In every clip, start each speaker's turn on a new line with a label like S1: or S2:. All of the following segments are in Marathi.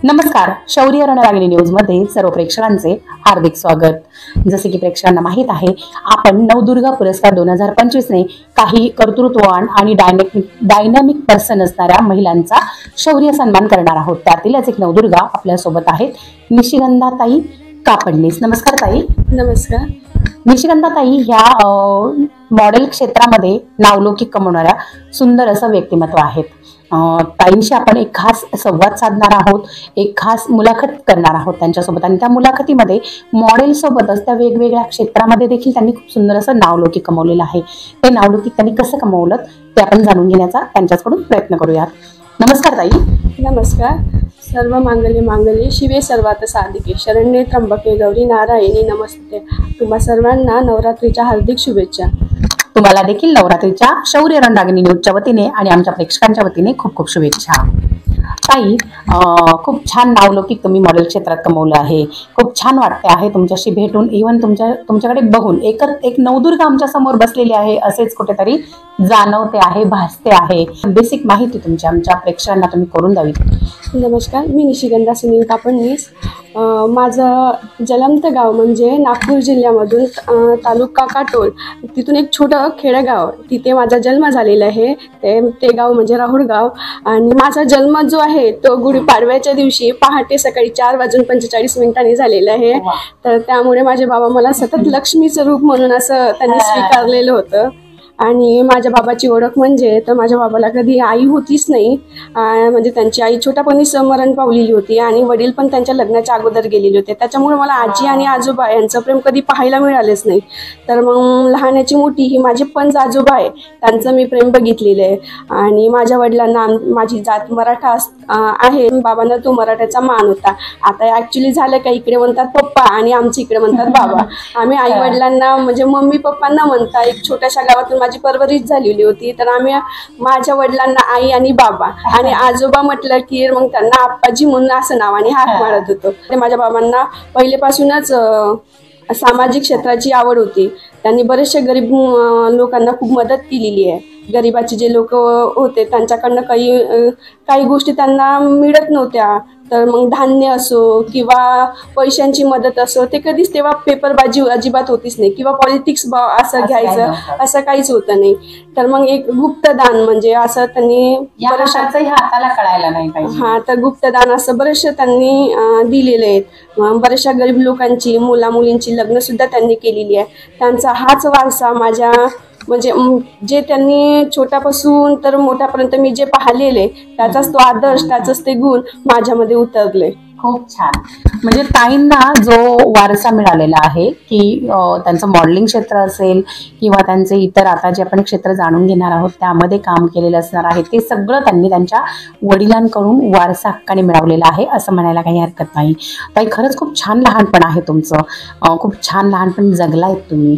S1: नमस्कार. शौर्य रणरागिणी न्यूज मध्ये सर्व प्रेक्षकांचे हार्दिक स्वागत. जसे की प्रेक्षकांना माहित आहे, आपण नवदुर्गा पुरस्कार 2025 ने काही कर्तृत्ववान आणि डायनामिक पर्सन असणाऱ्या महिलांचा शौर्य सन्मान करणार आहोत. त्यातीलच एक नवदुर्गा आपल्या सोबत आहेत, निशिगंधाताई कापडनीस. नमस्कार ताई.
S2: नमस्कार.
S1: निशिगंधाताई ह्या मॉडेल क्षेत्रामध्ये नावलौकिक कमवणाऱ्या सुंदर असं व्यक्तिमत्व आहेत. ताईंशी आपण एक खास संवाद साधणार आहोत, एक खास मुलाखत करणार आहोत त्यांच्यासोबत. आणि त्या मुलाखतीमध्ये मॉडेल सोबतच त्या वेगवेगळ्या क्षेत्रामध्ये देखील त्यांनी खूप सुंदर असं नावलौकिक कमवलेलं आहे. ते नावलौकिक त्यांनी कसं कमवलं ते आपण जाणून घेण्याचा त्यांच्याकडून प्रयत्न करूयात. नमस्कार ताई.
S2: नमस्कार. सर्व मांगल्ये मांगल्ये शिवे सर्वार्थ साधिके शरण्ये त्र्यंबके गौरी नारायणी नमस्ते. तुम्हा सर्वांना नवरात्रीच्या हार्दिक शुभेच्छा.
S1: तुम्हाला देखील नवरात्रीच्या शौर्य रणरागिणी न्यूजच्या वतीने आणि आमच्या प्रेक्षकांच्या वतीने खूप खूप शुभेच्छा. ताई, खूप छान नावलौकिक तुम्ही मॉडेल क्षेत्रात कमवलं आहे. खूप छान वाटते आहे तुमच्याशी भेटून. इव्हन तुमच्याकडे बघून एक नवदुर्गा आमच्या समोर बसलेली आहे असेच कुठेतरी जाणवते आहे, भासते आहे. बेसिक माहिती तुमची आमच्या प्रेक्षकांना तुम्ही करून द्यावी.
S2: नमस्कार. मी निशिगंधा सुनील कापडनीस. माझं जलमतं गाव म्हणजे नागपूर जिल्ह्यामधून तालुका काटोल, तिथून एक छोटं खेडेगाव, तिथे माझा जन्म झालेला आहे. ते गाव म्हणजे राहुळ गाव. आणि माझा जन्म जो आहे तो गुढीपाडव्याच्या दिवशी पहाटे सकाळी 4:45 झालेला आहे. तर त्यामुळे माझे बाबा मला सतत लक्ष्मीचं रूप म्हणून असं त्यांनी स्वीकारलेलं होतं. आणि माझ्या बाबाची ओळख म्हणजे, तर माझ्या बाबाला कधी आई होतीच नाही. म्हणजे त्यांची आई छोट्यापणीच मरण पावलेली होती आणि वडील पण त्यांच्या लग्नाच्या अगोदर गेलेले होते. त्याच्यामुळे मला आजी आणि आजोबा यांचं प्रेम कधी पाहायला मिळालेच नाही. तर मग लहानाची मोठी ही माझे पंच आजोबा आहे, त्यांचं मी प्रेम बघितलेलं आहे. आणि माझ्या वडिलांना माझी जात मराठा आहे, बाबांना तो मराठ्याचा मान होता. आता ॲक्च्युली झालं का, इकडे म्हणतात पप्पा आणि आमच्या इकडे म्हणतात बाबा. आम्ही आई वडिलांना म्हणजे मम्मी पप्पांना म्हणता. एक छोट्याशा गावातून माझी परवरिश झालेली होती, तर आम्ही माझ्या वडिलांना आई आणि बाबा, आणि आजोबा म्हटलं की मग त्यांना आप्पाजी म्हणून असं नावाने हाक मारत होतो. ते माझ्या बाबांना पहिलेपासूनच सामाजिक क्षेत्राची आवड होती. त्यांनी बरेचसे गरीब लोकांना खूप मदत केलेली आहे. गरिबाचे जे लोक होते त्यांच्याकडनं काही गोष्टी त्यांना मिळत नव्हत्या, तर मग धान्य असो किंवा पैशांची मदत असो, ते कधीच तेव्हा पेपरबाजी अजिबात होतीच नाही, किंवा पॉलिटिक्स असं घ्यायचं असं काहीच होतं नाही. तर मग एक गुप्तदान म्हणजे असं त्यांनी
S1: हाताला कळायला नाही पाहिजे.
S2: तर गुप्तदान असं बरेचसे त्यांनी दिलेले आहेत. बऱ्याचशा गरीब लोकांची मुलींची लग्न सुद्धा त्यांनी केलेली आहे. त्यांचा हाच वारसा माझ्या म्हणजे जे त्यांनी छोट्यापासून तर मोठ्यापर्यंत मी जे पाहिलेले, त्याचाच तो आदर्श, त्याचंच ते गुण माझ्यामध्ये उतरले.
S1: खूप छान. म्हणजे ताईंना जो वारसा मिळालेला आहे की त्यांचं मॉडेलिंग क्षेत्र असेल किंवा त्यांचे इतर आता जे आपण क्षेत्र जाणून घेणार आहोत त्यामध्ये काम केलेलं असणार आहे, ते सगळं त्यांनी त्यांच्या वडिलांकडून वारसा हक्काने मिळवलेला आहे असं म्हणायला काही हरकत नाही. ताई, खरंच खूप छान लहानपण आहे तुमचं. खूप छान लहानपण जगलायत तुम्ही.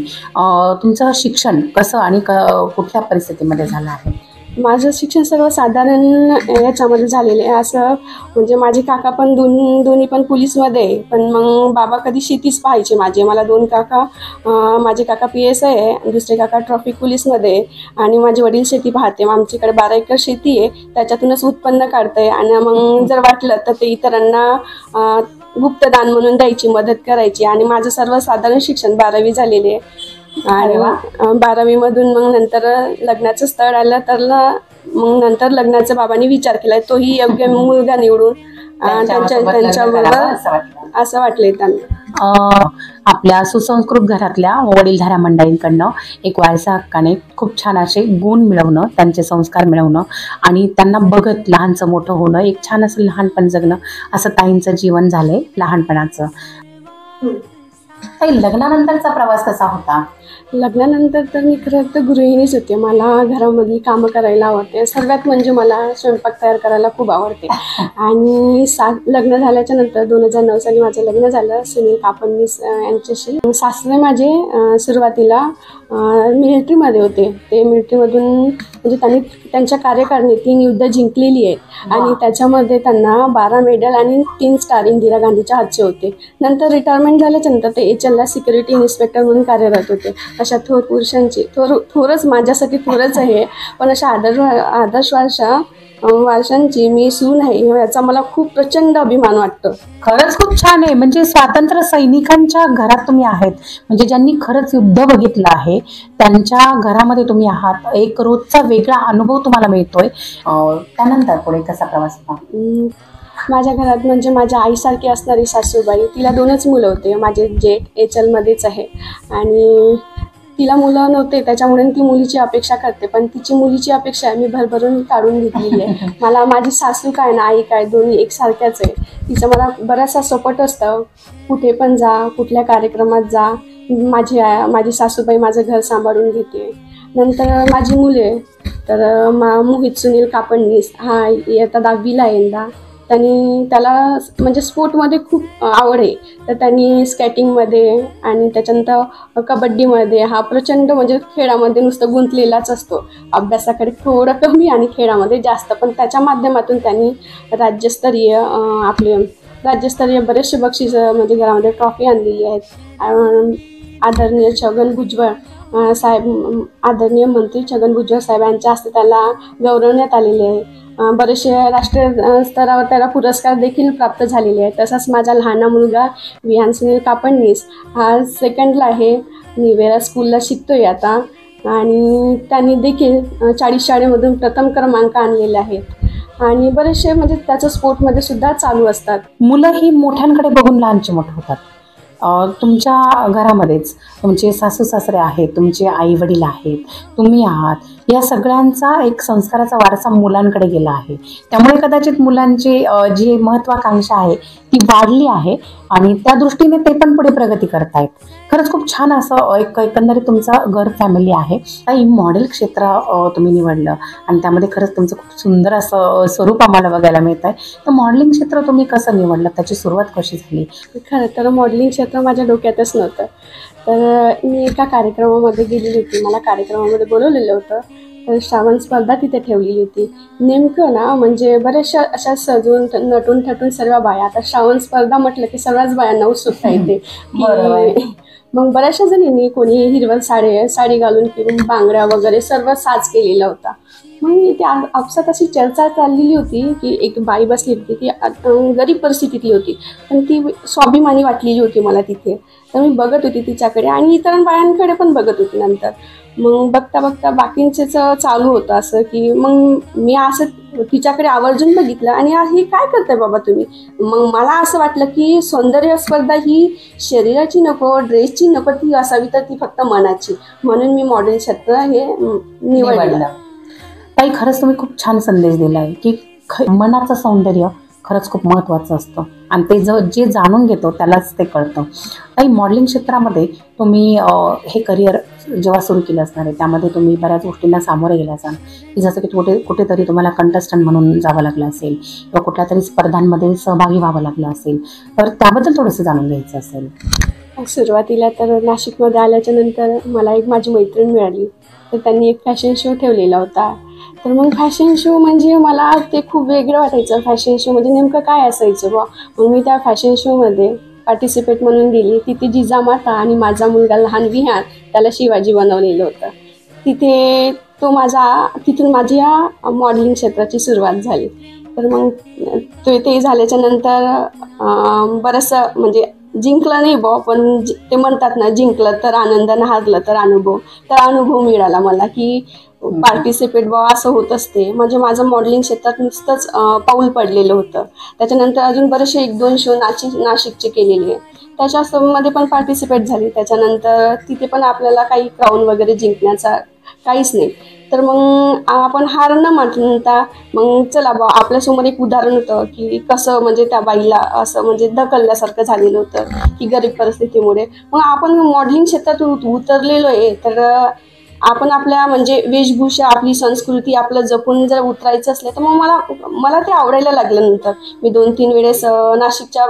S1: तुमचं शिक्षण कसं आणि कुठल्या परिस्थितीमध्ये झालं आहे?
S2: माझं शिक्षण सगळं साधारण याच्यामध्ये झालेलं आहे. असं म्हणजे माझे काका पण दोन्ही पण पोलीसमध्ये, पण मग बाबा कधी शेतीच पाहायचे माझे. मला 2 काका, माझे काका PSI आहे, दुसरे काका ट्रॅफिक पोलीसमध्ये, आणि माझे वडील शेती पाहते. आमच्याकडे 12 एकर शेती आहे, त्याच्यातूनच उत्पन्न काढतंय. आणि मग जर वाटलं तर ते इतरांना गुप्तदान म्हणून द्यायची, मदत करायची. आणि माझं सर्वसाधारण शिक्षण 12वी झालेले आहे. आणि 12वी मधून मग नंतर लग्नाचं स्थळ आलं, तर मग नंतर लग्नाचा बाबांनी विचार केला, तोही योग्य मुलगा निवडून त्यांच्याबरोबर असं वाटलंय त्यांना.
S1: आपल्या सुसंस्कृत घरातल्या वडीलधाऱ्या मंडळींकडनं एक वारसा हक्काने खूप छान असे गुण मिळवणं, त्यांचे संस्कार मिळवणं आणि त्यांना बघत लहानचं मोठं होणं, एक छान असं लहानपण जगणं, असं ताईंचं जीवन झालंय लहानपणाचं. ताई, लग्नानंतरचा प्रवास कसा होता?
S2: लग्नानंतर तर मी खरं तर गृहिणीच होते. मला घरामधली कामं करायला आवडते. सर्वात म्हणजे मला स्वयंपाक तयार करायला खूप आवडते. आणि लग्न झाल्याच्या नंतर 2009 साली माझं लग्न झालं सुनील कापडनीस यांच्याशी. सासरे माझे सुरुवातीला मिलिटरीमध्ये होते. ते मिलिटरीमधून म्हणजे त्यांनी त्यांच्या कार्यकारिणीत 3 युद्ध जिंकलेली आहेत आणि त्याच्यामध्ये त्यांना 12 मेडल आणि 3 स्टार इंदिरा गांधीच्या हातचे होते. नंतर रिटायरमेंट झाल्याच्या नंतर ते HLला सिक्युरिटी इन्स्पेक्टर म्हणून कार्यरत होते. अशा थोर पुरुषांची थोरच माझ्यासाठी थोरच आहे, पण अशा आदर्शवांशा वर्षांची मी सून आहे याचा मला खूप प्रचंड अभिमान वाटतो.
S1: खरंच खूप छान आहे. म्हणजे स्वातंत्र्य सैनिकांच्या घरात तुम्ही आहेत, म्हणजे ज्यांनी खरंच युद्ध बघितलं आहे त्यांच्या घरामध्ये तुम्ही आहात. एक रोजचा वेगळा अनुभव तुम्हाला मिळतोय. त्यानंतर पुढे कसा प्रवास होता?
S2: माझ्या घरात म्हणजे माझ्या आईसारखी असणारी सासूबाई, तिला 2च मुलं होते. माझे जेठ एचएलमध्येच आहे आणि तिला मुलं नव्हते त्याच्यामुळे ती मुलीची अपेक्षा करते, पण तिची मुलीची अपेक्षा मी भरभरून काढून घेतलेली आहे. मला माझी सासू काय ना आई काय दोन्ही एकसारख्याच आहे. तिचं मला बराचसा सपोर्ट असतं. कुठे पण जा, कुठल्या कार्यक्रमात जा, माझी सासूबाई माझं घर सांभाळून घेते. नंतर माझी मुले तर मोहित सुनील कापडणीस हा आता 10वीला आहे यंदा. त्याला म्हणजे स्पोर्टमध्ये खूप आवड आहे, तर त्यांनी स्केटिंगमध्ये आणि त्याच्यानंतर कबड्डीमध्ये हा प्रचंड म्हणजे खेळामध्ये नुसतं गुंतलेलाच असतो. अभ्यासाकडे थोडं कमी आणि खेळामध्ये जास्त, पण त्याच्या माध्यमातून त्यांनी राज्यस्तरीय बरेचसे बक्षीस म्हणजे घरामध्ये ट्रॉफी आणलेली आहेत. आदरणीय छगन भुजबळ साहेब, आदरणीय मंत्री छगन भुजबळ साहेब यांच्या हस्ते त्याला गौरवण्यात आलेले आहे. बरेचसे राष्ट्रीय स्तरावर त्याला पुरस्कार देखील प्राप्त झालेले आहेत. तसाच माझा लहान मुलगा विहान सुनील कापडणीस हा 2nd आहे, निवेरा स्कूलला शिकतोय आता आणि त्यांनी देखील 40 शाळेमधून प्रथम क्रमांक आणलेले आहेत आणि बरेचसे म्हणजे त्याचं स्पोर्टमध्ये सुद्धा चालू असतात.
S1: मुलं ही मोठ्यांकडे बघून लहानचे मोठे होतात. तुमच्या घरामध्येच तुमचे सासू सासरे आहेत, तुमचे आई वडील आहेत, तुम्ही आहात, या सगळ्यांचा एक संस्काराचा वारसा मुलांकडे गेला आहे. त्यामुळे कदाचित मुलांची जी महत्त्वाकांक्षा आहे ती वाढली आहे आणि त्या दृष्टीने ते पण पुढे प्रगती करतायत. खरंच खूप छान असं एकंदरीत तुमचं घर फॅमिली आहे. काही मॉडेल क्षेत्र तुम्ही निवडलं आणि त्यामध्ये खरंच तुमचं खूप सुंदर असं स्वरूप आम्हाला बघायला मिळत आहे. तर मॉडेलिंग क्षेत्र तुम्ही कसं निवडलं, त्याची सुरुवात कशी झाली?
S2: खरं तर मॉडेलिंग क्षेत्र माझ्या डोक्यातच नव्हतं. तर मी एका कार्यक्रमामध्ये गेलेली होती, मला कार्यक्रमामध्ये बोलवलेलं होतं. तर श्रावण स्पर्धा तिथे ठेवलेली होती. नेमकं ना म्हणजे बऱ्याचशा अशा सजून नटून थटून सर्व बाया, आता श्रावण स्पर्धा म्हटलं की सर्वच बायांना उत्सुकता येते. मग बऱ्याचशा जणींनी कोणी हिरवळ साडी घालून किंवा बांगड्या वगैरे सर्व साज केलेला होता. मग ते आपसात अशी चर्चा चाललेली होती की एक बाई बसली होती, ती गरीब परिस्थितीतली होती, पण ती स्वाभिमानी वाटलेली होती मला तिथे. तर मी बघत होती तिच्याकडे आणि इतर बायांकडे पण बघत होती. नंतर मग बघता बघता बाकींचेच चालू होतं असं की मग मी असं तिच्याकडे आवर्जून बघितलं आणि हे काय करताय बाबा तुम्ही. मग मला असं वाटलं की सौंदर्य स्पर्धा ही शरीराची नको, ड्रेसची नको ती असावी, तर ती फक्त मनाची. म्हणून मी मॉडेल क्षेत्र हे निवडलं.
S1: ताई, खरंच तुम्ही खूप छान संदेश दिलाय की मनाचं सौंदर्य खरंच खूप महत्त्वाचं असतं आणि ते जे जाणून घेतो त्यालाच ते कळतं. ताई, मॉडेलिंग क्षेत्रामध्ये तुम्ही हे करिअर जेव्हा सुरू केलं असणार आहे त्यामध्ये तुम्ही बऱ्याच गोष्टींना सामोरे गेला असाल, की जसं की कुठेतरी तुम्हाला कंटेस्टंट म्हणून जावं लागलं असेल किंवा कुठल्या तरी स्पर्धांमध्ये सहभागी व्हावं लागलं असेल, तर त्याबद्दल थोडंसं जाणून घ्यायचं असेल.
S2: सुरुवातीला तर नाशिकमध्ये आल्याच्या नंतर मला एक माझी मैत्रीण मिळाली, तर त्यांनी एक फॅशन शो ठेवलेला होता. तर मग फॅशन शो म्हणजे मला ते खूप वेगळं वाटायचं. फॅशन शो म्हणजे नेमकं काय असायचं बा. मग मी त्या फॅशन शोमध्ये पार्टिसिपेट म्हणून गेली. तिथे जिजामाता आणि माझा मुलगा लहान विहान त्याला शिवाजी बनवलेलं होतं. तिथून माझी या मॉडेलिंग क्षेत्राची सुरुवात झाली. तर मग ते झाल्याच्या नंतर बरंचसं म्हणजे जिंकलं नाही बा, पण ते म्हणतात ना, जिंकलं तर आनंद आणि हारलं तर अनुभव. तर अनुभव मिळाला मला की पार्टिसिपेट बा असं होत असते. म्हणजे माझं मॉडेलिंग क्षेत्रात नुसतंच पाऊल पडलेलं होतं. त्याच्यानंतर अजून बरेचसे 1-2 शो नाशिकचे केलेले, त्याच्या शोमध्ये पण पार्टिसिपेट झाली. त्याच्यानंतर तिथे पण आपल्याला काही क्राऊन वगैरे जिंकण्याचा काहीच नाही. तर मग आपण हार न म्हणता मग चला बा, आपल्यासमोर एक उदाहरण होतं की कसं म्हणजे त्या बाईला असं म्हणजे ढकलल्यासारखं झालेलं होतं की गरीब परिस्थितीमुळे. मग आपण मॉडेलिंग क्षेत्रात उतरलेलो आहे, तर आपण आपल्या म्हणजे वेशभूषा, आपली संस्कृती आपलं जपून जर उतरायचं असलं तर मग मला ते आवडायला लागलं. नंतर मी 2-3 वेळेस नाशिकच्या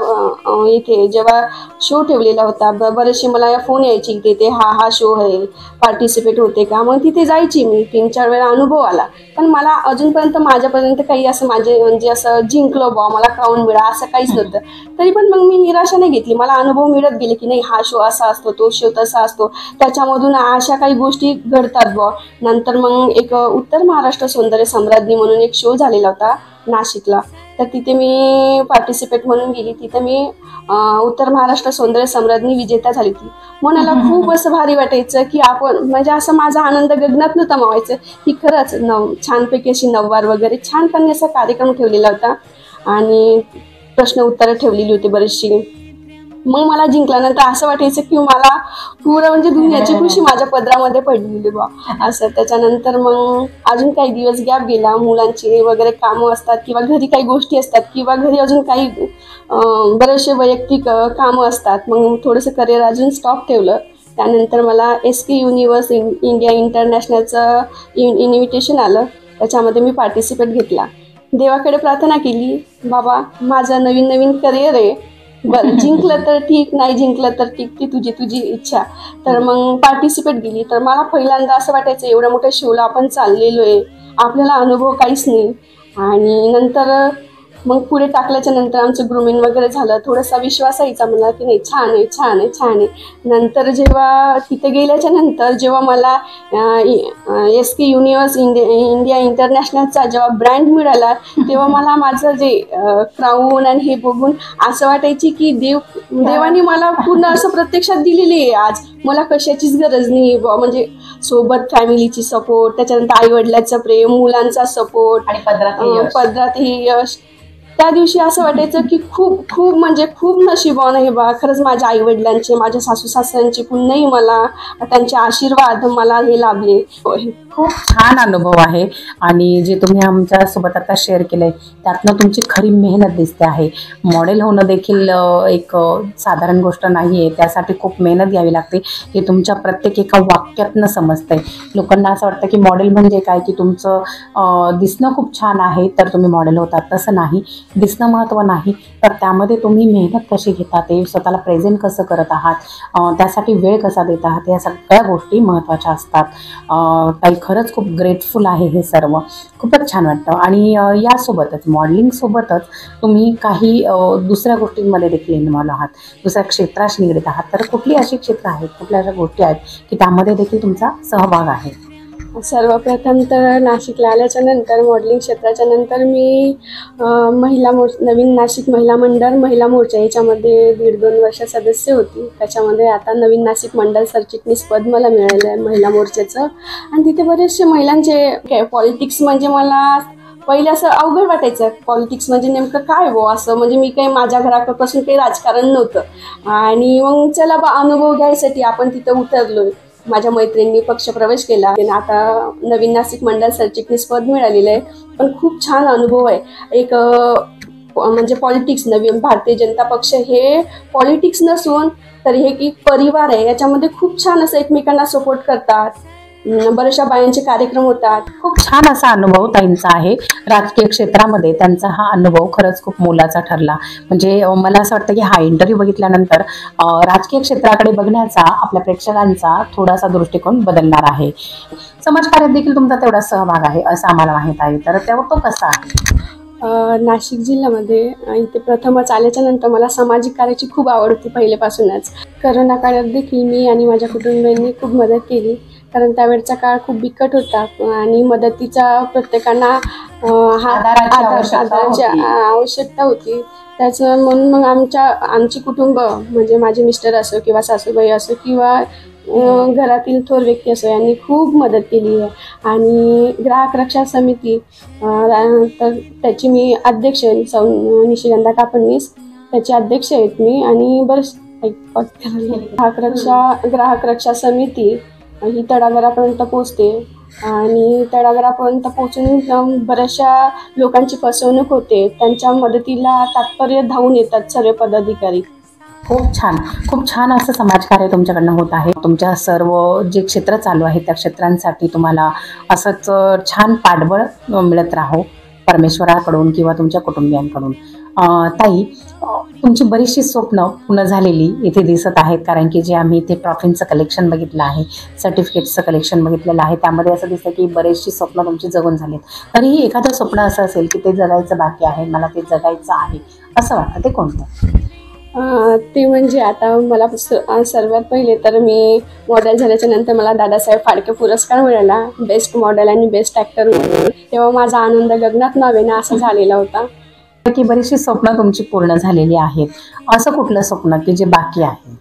S2: इथे जेव्हा शो ठेवलेला होता, बरेचसे मला फोन यायचे की ते हा शो आहे, पार्टिसिपेट होते का. मग तिथे जायची मी. 3-4 वेळा अनुभव आला, पण मला अजूनपर्यंत माझ्यापर्यंत काही असं म्हणजे असं जिंकलो बा, मला क्राऊन मिळा असं काहीच नव्हतं. तरी पण मग मी निराशा नाही घेतली. मला अनुभव मिळत गेले की नाही, हा शो असा असतो, तो शो तसा असतो, त्याच्यामधून अशा काही गोष्टी घडतात बुवा. नंतर मग एक उत्तर महाराष्ट्र सौंदर्य सम्राज्ञी म्हणून एक शो झालेला होता नाशिकला, तर तिथे मी पार्टिसिपेट म्हणून गेली. तिथे मी उत्तर महाराष्ट्र सौंदर्य सम्राज्ञी विजेता झाली ती. मनाला खूप असं भारी वाटायचं की आपण म्हणजे असं माझा आनंद गगनात नव्हता मावायचं की खरंच छानपैकी अशी नऊवार वगैरे छानपणे असा कार्यक्रम ठेवलेला होता आणि प्रश्न उत्तरं ठेवलेली होती बरीचशी. मग मला जिंकल्यानंतर असं वाटायचं की मला पुरं म्हणजे दुनियाची खुशी माझ्या पदरामध्ये पडलेली बा असं. त्याच्यानंतर मग अजून काही दिवस गॅप गेला, मुलांची वगैरे कामं असतात किंवा घरी काही गोष्टी असतात किंवा घरी अजून काही बरेचसे वैयक्तिक कामं असतात. मग थोडंसं करिअर अजून स्टॉप ठेवलं. त्यानंतर मला SK युनिव्हर्स इंडिया इंटरनॅशनलचं इन्व्हिटेशन आलं, त्याच्यामध्ये मी पार्टिसिपेट घेतला. देवाकडे प्रार्थना केली, बाबा माझं नवीन नवीन करिअर आहे, बरं जिंकलं तर ठीक, नाही जिंकलं तर ठीक, ती तुझी इच्छा. तर मग पार्टिसिपेट केली. तर मला पहिल्यांदा असं वाटायचं एवढ्या मोठ्या शोला आपण चाललेलो आहे, आपल्याला अनुभव काहीच नाही. आणि नंतर मग पुढे टाकल्याच्या नंतर आमचं ग्रूमिंग वगैरे झालं, थोडासा विश्वास यायचा मला की नाही छान आहे छान आहे छान आहे. नंतर जेव्हा तिथे गेल्याच्या नंतर जेव्हा मला SK युनिव्हर्स इंडिया इंटरनॅशनलचा जेव्हा ब्रँड मिळाला, तेव्हा मला माझं जे क्राऊन आणि हे बघून असं वाटायची की देवाने मला पूर्ण असं प्रत्यक्षात दिलेली आहे. आज मला कशाचीच गरज नाही म्हणजे सोबत फॅमिलीची सपोर्ट, त्याच्यानंतर आईवडिलांचं प्रेम, मुलांचा सपोर्ट
S1: आणि
S2: पदरात ही यश. त्या दिवशी असं वाटायचं की खूप खूप म्हणजे खूप नशिबान आहे बा खरंच माझ्या आईवडिलांचे, माझ्या सासू सासऱ्यांचे पुन्हाही मला त्यांचे आशीर्वाद मला हे लाभले.
S1: खूप छान अनुभव आहे आणि जे तुम्ही आमच्यासोबत आता शेअर केलं आहे त्यातनं तुमची खरी मेहनत दिसते आहे. मॉडेल होणं देखील एक साधारण गोष्ट नाही आहे, त्यासाठी खूप मेहनत घ्यावी लागते. हे तुमच्या प्रत्येक एका वाक्यातनं समजतंय. लोकांना असं वाटतं की मॉडेल म्हणजे काय, की तुमचं दिसणं खूप छान आहे तर तुम्ही मॉडेल होतात. तसं नाही, दिसणं महत्त्व नाही, तर त्यामध्ये तुम्ही मेहनत कशी घेता, ते स्वतःला प्रेझेंट कसं करत आहात, त्यासाठी वेळ कसा देत आहात, या सगळ्या गोष्टी महत्त्वाच्या असतात. ताई खरंच खूप ग्रेटफुल आहे हे सर्व, खूपच छान वाटतं. आणि यासोबतच मॉडेलिंगसोबतच तुम्ही काही दुसऱ्या गोष्टींमध्ये देखील इन्व्हॉल्व आहात, दुसऱ्या क्षेत्राशी निगडीत आहात. तर कुठली अशी क्षेत्र आहेत, कुठल्या अशा गोष्टी आहेत की त्यामध्ये देखील तुमचा सहभाग आहे?
S2: सर्वप्रथम तर नाशिकला आल्याच्या नंतर मॉडेलिंग क्षेत्राच्या नंतर मी नवीन नाशिक महिला मंडळ महिला मोर्चा याच्यामध्ये 1.5-2 वर्ष सदस्य होती. त्याच्यामध्ये आता नवीन नाशिक मंडळ सरचिटणीस पद मला मिळालं आहे महिला मोर्चाचं. आणि तिथे बरेचसे महिलांचे पॉलिटिक्स म्हणजे मला पहिले असं अवघड वाटायचं, पॉलिटिक्स म्हणजे नेमकं काय हो असं, म्हणजे मी काही माझ्या घरापासून काही राजकारण नव्हतं. आणि मग चला बा अनुभव घ्यायसाठी आपण तिथं उतरलोय. माझ्या मैत्रिणींनी पक्षप्रवेश केला, आता नवीन नाशिक मंडळ सरचिटणीस पद मिळालेलं आहे. पण खूप छान अनुभव आहे. एक म्हणजे पॉलिटिक्स, नवीन भारतीय जनता पक्ष हे पॉलिटिक्स नसून तर हे की परिवार आहे, याच्यामध्ये खूप छान असं एकमेकांना सपोर्ट करतात, बऱ्याचशा बायांचे कार्यक्रम होतात.
S1: खूप छान असा अनुभव ताईंचा आहे. राजकीय क्षेत्रामध्ये त्यांचा हा अनुभव खरंच खूप मोलाचा ठरला. म्हणजे मला असं वाटतं की हा इंटरव्ह्यू बघितल्यानंतर राजकीय क्षेत्राकडे बघण्याचा आपल्या प्रेक्षकांचा थोडासा दृष्टिकोन बदलणार आहे. समाजकार्यात देखील तुमचा तेवढा सहभाग आहे असं आम्हाला माहीत आहे, तर तेव्हा तो कसा आहे?
S2: नाशिक जिल्ह्यामध्ये इथे प्रथमच आल्याच्या नंतर मला सामाजिक कार्याची खूप आवड होती पहिल्यापासूनच. करोना काळात देखील मी आणि माझ्या कुटुंबियांनी खूप मदत केली, कारण त्यावेळचा काळ खूप बिकट होता आणि मदतीचा प्रत्येकांना आधाराची आवश्यकता होती. त्याचं म्हणून मग आमची कुटुंब म्हणजे माझे मिस्टर असो किंवा सासूबाई असो किंवा घरातील थोर व्यक्ती असो यांनी खूप मदत केली आहे. आणि ग्राहक रक्षा समिती तर त्याची मी अध्यक्ष निशिगंधा कापडणीस त्याचे अध्यक्ष आहेत मी. आणि बरेच ग्राहक रक्षा समिती ही तळागाळापर्यंत पोचते आणि तळागाळापर्यंत पोचून बऱ्याचशा लोकांची फसवणूक होते, त्यांच्या मदतीला तात्पर्य धावून येतात सर्व पदाधिकारी.
S1: खूप छान असं समाजकार्य तुमच्याकडनं होत आहे. तुमच्या सर्व जे क्षेत्र चालू आहे त्या क्षेत्रांसाठी तुम्हाला असंच छान पाठबळ मिळत राहो परमेश्वराकडून किंवा तुमच्या कुटुंबियांकडून. ताई, तुमची बरीचशी स्वप्न पूर्ण झालेली इथे दिसत आहेत, कारण की जे आम्ही इथे ट्रॉफींचं कलेक्शन बघितलं आहे, सर्टिफिकेट्सचं कलेक्शन बघितलेलं आहे, त्यामध्ये असं दिसतं की बरेचशी स्वप्न तुमची जगून झालीत. तरीही एखादं स्वप्न असं असेल की ते जगायचं बाकी आहे, मला ते जगायचं आहे असं वाटतं, ते कोणतं?
S2: ते म्हणजे आता मला सर्वात पहिले तर मी मॉडेल झाल्याच्या नंतर मला दादासाहेब फाळके पुरस्कार मिळाला बेस्ट मॉडेल आणि बेस्ट ॲक्टर म्हणून. तेव्हा माझा आनंद गगनात मावेना असा झालेला होता.
S1: की बरीचशी स्वप्न तुमची पूर्ण झालेली आहेत. असं कुठलं स्वप्न की जे बाकी आहे?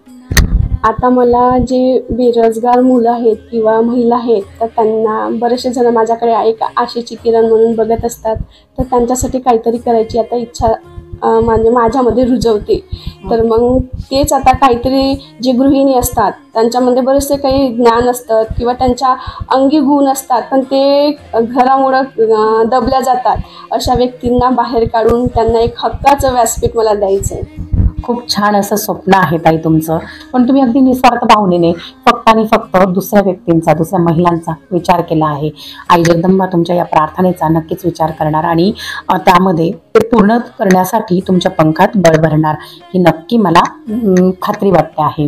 S2: आता मला जे बेरोजगार मुलं आहेत किंवा महिला आहेत तर त्यांना बरेचसे जण माझ्याकडे एक आशेची किरण म्हणून बघत असतात. तर त्यांच्यासाठी काहीतरी करायची आता इच्छा म्हणजे माझ्यामध्ये रुजवते. तर मग तेच आता काहीतरी जे गृहिणी असतात त्यांच्यामध्ये बरेचसे काही ज्ञान असतं किंवा त्यांच्या अंगी गुण असतात पण ते घरामुळं दबल्या जातात. अशा व्यक्तींना बाहेर काढून त्यांना एक हक्काचं व्यासपीठ मला द्यायचं आहे.
S1: खूप छान असं स्वप्न आहे ताई तुमचं. पण तुम्ही अगदी निस्वार्थ भावनेने फक्त आणि फक्त दुसऱ्या व्यक्तींचा, दुसऱ्या महिलांचा विचार केला आहे. आई जगदंबा तुमच्या या प्रार्थनेचा नक्कीच विचार करणार आणि त्यामध्ये ते पूर्ण करण्यासाठी तुमच्या पंखात बळ भरणार ही नक्की मला खात्री वाटते आहे.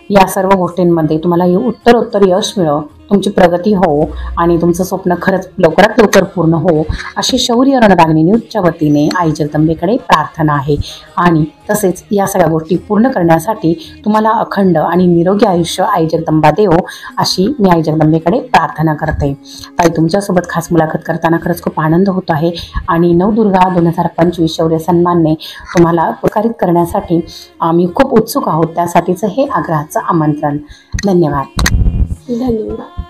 S1: या सर्व गोष्टींमध्ये तुम्हाला उत्तरोत्तर यश मिळो, तुमची प्रगती हो आणि तुमचं स्वप्न खरंच लवकरात लवकर पूर्ण हो अशी शौर्य रणरागिणी न्यूजच्या वतीने आई जगदंबेकडे प्रार्थना आहे. आणि तसेच या सगळ्या गोष्टी पूर्ण करण्यासाठी तुम्हाला अखंड आणि निरोगी आयुष्य आई जगदंबा देवो अशी मी आई जगदंबेकडे प्रार्थना करते. ताई तुमच्यासोबत खास मुलाखत करताना खरंच खूप आनंद होत आहे आणि नवदुर्गा 2025 शौर्य सन्मानने तुम्हाला पुरस्कारित करण्यासाठी आम्ही खूप उत्सुक आहोत. त्यासाठीचं हे आग्रहाचं आमंत्रण. धन्यवाद.
S2: धन्यवाद.